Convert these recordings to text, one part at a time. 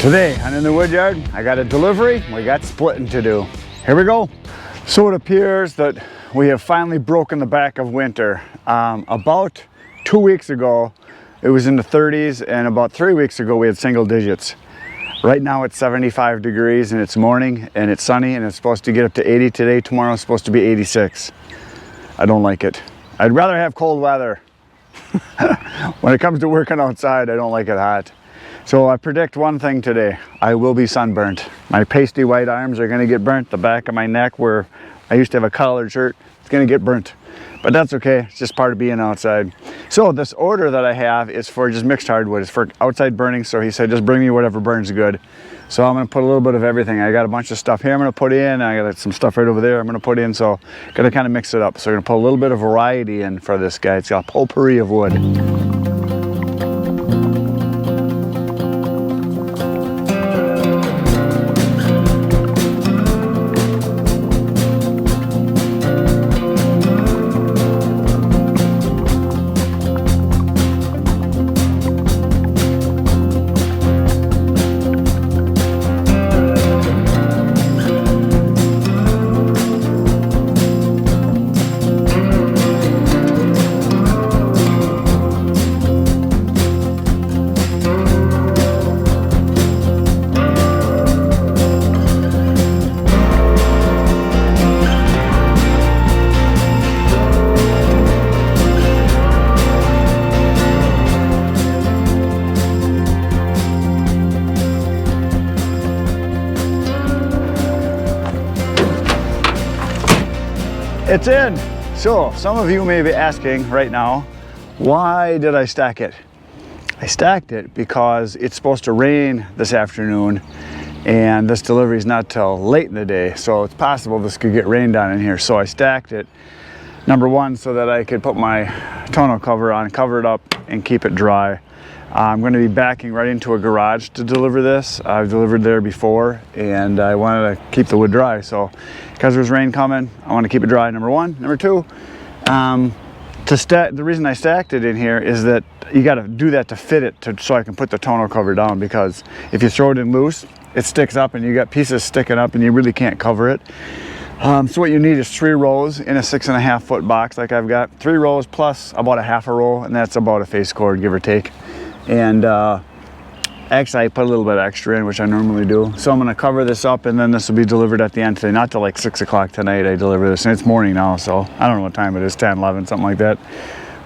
Today on In the Woodyard, I got a delivery, we got splitting to do. Here we go. So it appears that we have finally broken the back of winter. About 2 weeks ago, it was in the 30s, and about 3 weeks ago, we had single digits. Right now it's 75 degrees and it's morning and it's sunny and it's supposed to get up to 80 today. Tomorrow it's supposed to be 86. I don't like it. I'd rather have cold weather. When it comes to working outside, I don't like it hot. So I predict one thing today, I will be sunburnt. My pasty white arms are gonna get burnt. The back of my neck where I used to have a collared shirt, it's gonna get burnt. But that's okay, it's just part of being outside. So this order that I have is for just mixed hardwood. It's for outside burning, so he said just bring me whatever burns good. So I'm gonna put a little bit of everything. I got a bunch of stuff here I'm gonna put in, I got some stuff right over there I'm gonna put in, so gotta kind of mix it up. So we're gonna put a little bit of variety in for this guy. It's got a potpourri of wood. It's in. So some of you may be asking right now, why did I stack it? I stacked it because it's supposed to rain this afternoon and this delivery is not till late in the day. So it's possible this could get rained on in here. So I stacked it, number one, so that I could put my tonneau cover on, cover it up and keep it dry. I'm going to be backing right into a garage to deliver this. I've delivered there before and I wanted to keep the wood dry. So because there's rain coming, I want to keep it dry, number one. Number two, the reason I stacked it in here is that you got to do that to fit it so I can put the tonneau cover down, because if you throw it in loose, it sticks up and you got pieces sticking up and you really can't cover it. So what you need is 3 rows in a 6.5 foot box like I've got. 3 rows plus about a half a row, and that's about a face cord, give or take. And actually I put a little bit extra in, which I normally do. So I'm gonna cover this up and then this will be delivered at the end today. Not till like 6 o'clock tonight I deliver this, and it's morning now, so I don't know what time it is, 10, 11, something like that.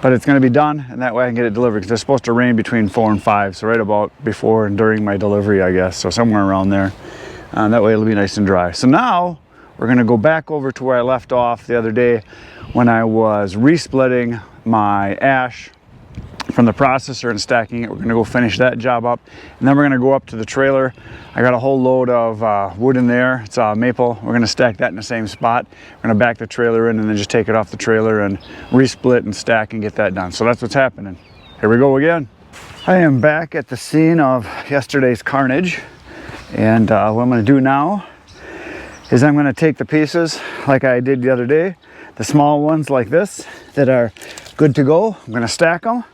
But it's gonna be done, and that way I can get it delivered, because it's supposed to rain between 4 and 5, so right about before and during my delivery, I guess, so somewhere around there. That way it'll be nice and dry. So now we're gonna go back over to where I left off the other day when I was re-splitting my ash from the processor and stacking it. We're gonna go finish that job up, and then we're gonna go up to the trailer. I got a whole load of wood in there. It's maple. We're gonna stack that in the same spot. We're gonna back the trailer in and then just take it off the trailer and re-split and stack and get that done. So that's what's happening. Here we go again. I am back at the scene of yesterday's carnage, and what I'm gonna do now is I'm gonna take the pieces like I did the other day, the small ones like this that are good to go. I'm gonna stack them.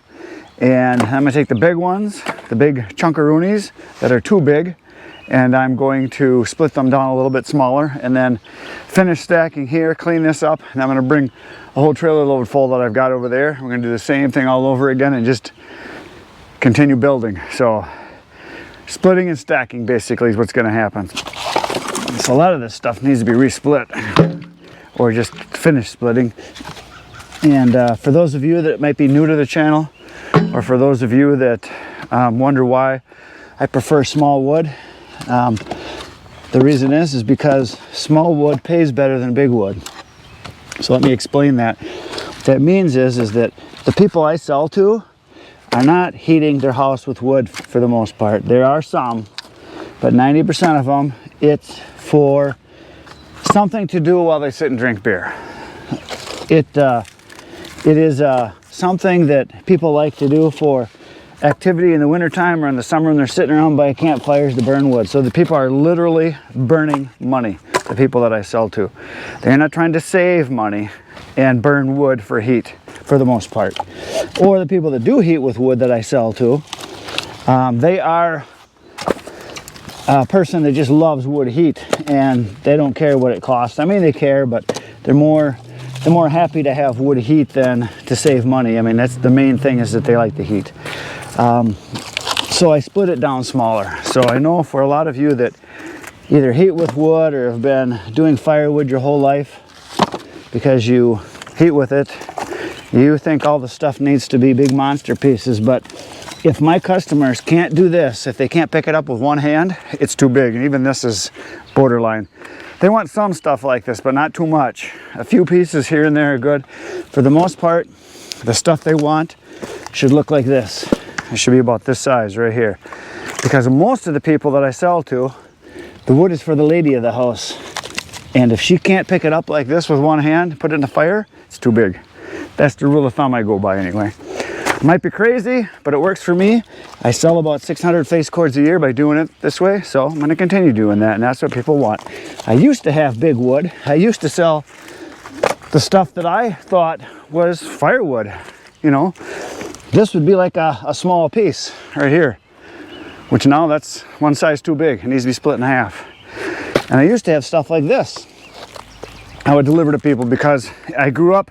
And I'm gonna take the big ones, the big chunkaroonies that are too big, and I'm going to split them down a little bit smaller and then finish stacking here, clean this up, and I'm gonna bring a whole trailer load full that I've got over there. We're gonna do the same thing all over again and just continue building. So splitting and stacking basically is what's gonna happen. So a lot of this stuff needs to be re-split or just finish splitting. And for those of you that might be new to the channel, or for those of you that wonder why I prefer small wood, the reason is because small wood pays better than big wood. So let me explain that. What that means is that the people I sell to are not heating their house with wood for the most part. There are some, but 90% of them, it's for something to do while they sit and drink beer. It is something that people like to do for activity in the wintertime or in the summer when they're sitting around by campfires to burn wood. So the people are literally burning money, the people that I sell to. They're not trying to save money and burn wood for heat for the most part. Or the people that do heat with wood that I sell to, they are a person that just loves wood heat, and they don't care what it costs. I mean, they care, but they're more happy to have wood heat than to save money. I mean, that's the main thing, is that they like the heat. So I split it down smaller. So I know for a lot of you that either heat with wood or have been doing firewood your whole life, because you heat with it, you think all the stuff needs to be big monster pieces. But if my customers can't do this, if they can't pick it up with one hand, it's too big. And even this is borderline. They want some stuff like this, but not too much. A few pieces here and there are good. For the most part, the stuff they want should look like this. It should be about this size right here. Because most of the people that I sell to, the wood is for the lady of the house. And if she can't pick it up like this with one hand, put it in the fire, it's too big. That's the rule of thumb I go by anyway. It might be crazy, but it works for me. I sell about 600 face cords a year by doing it this way, so I'm going to continue doing that, and that's what people want. I used to have big wood. I used to sell the stuff that I thought was firewood, you know. This would be like a small piece right here, which now that's one size too big. It needs to be split in half. And I used to have stuff like this I would deliver to people, because I grew up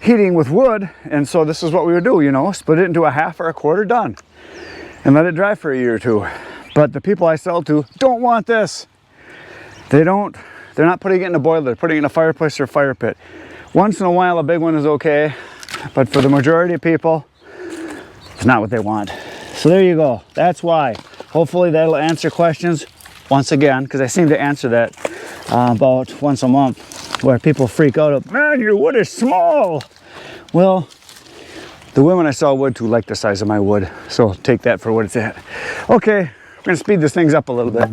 heating with wood, and so this is what we would do, you know, split it into a half or a quarter, done, and let it dry for a year or two. But the people I sell to don't want this. They're not putting it in a boiler, they're putting it in a fireplace or fire pit. Once in a while a big one is okay, but for the majority of people, it's not what they want. So there you go. That's why. Hopefully that'll answer questions once again, because I seem to answer that about once a month, where people freak out of, man, your wood is small. Well, the women I sell wood to like the size of my wood, so take that for what it's at. Okay, we're gonna speed this things up a little bit.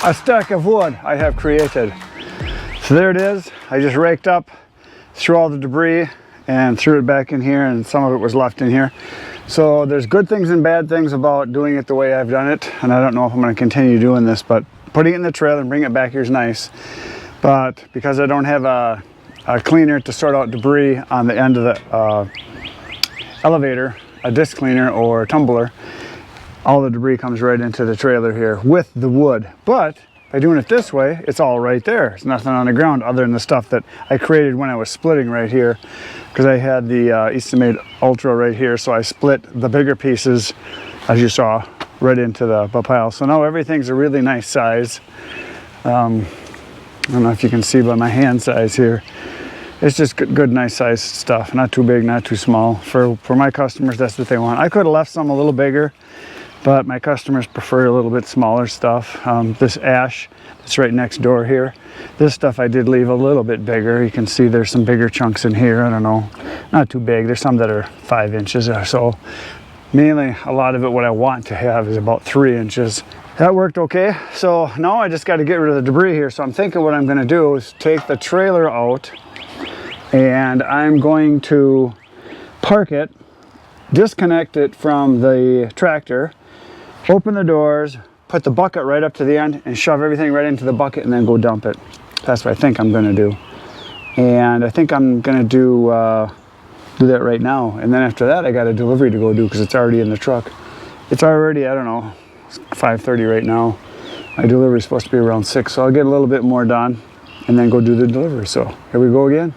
a stack of wood I have created. So there it is. I just raked up, threw all the debris and threw it back in here, and some of it was left in here. So there's good things and bad things about doing it the way I've done it, and I don't know if I'm going to continue doing this, but putting it in the trailer and bringing it back here is nice. But because I don't have a cleaner to sort out debris on the end of the elevator, a disc cleaner or tumbler, all the debris comes right into the trailer here with the wood. But by doing it this way, it's all right there. There's nothing on the ground other than the stuff that I created when I was splitting right here, because I had the Eastonmade ULTRA right here, so I split the bigger pieces, as you saw, right into the pile. So now everything's a really nice size. I don't know if you can see by my hand size here. It's just good nice size stuff. Not too big, not too small. For my customers, that's what they want. I could have left some a little bigger, but my customers prefer a little bit smaller stuff. This ash that's right next door here, this stuff I did leave a little bit bigger. You can see there's some bigger chunks in here. I don't know, not too big. There's some that are 5 inches or so. Mainly, a lot of it, what I want to have is about 3 inches. That worked okay. So now I just got to get rid of the debris here. So I'm thinking what I'm going to do is take the trailer out, and I'm going to park it, disconnect it from the tractor, open the doors, put the bucket right up to the end, and shove everything right into the bucket and then go dump it. That's what I think I'm going to do. And I think I'm going to do that right now. And then after that, I got a delivery to go do because it's already in the truck. It's already, I don't know, it's 5:30 right now. My delivery is supposed to be around 6, so I'll get a little bit more done and then go do the delivery. So here we go again.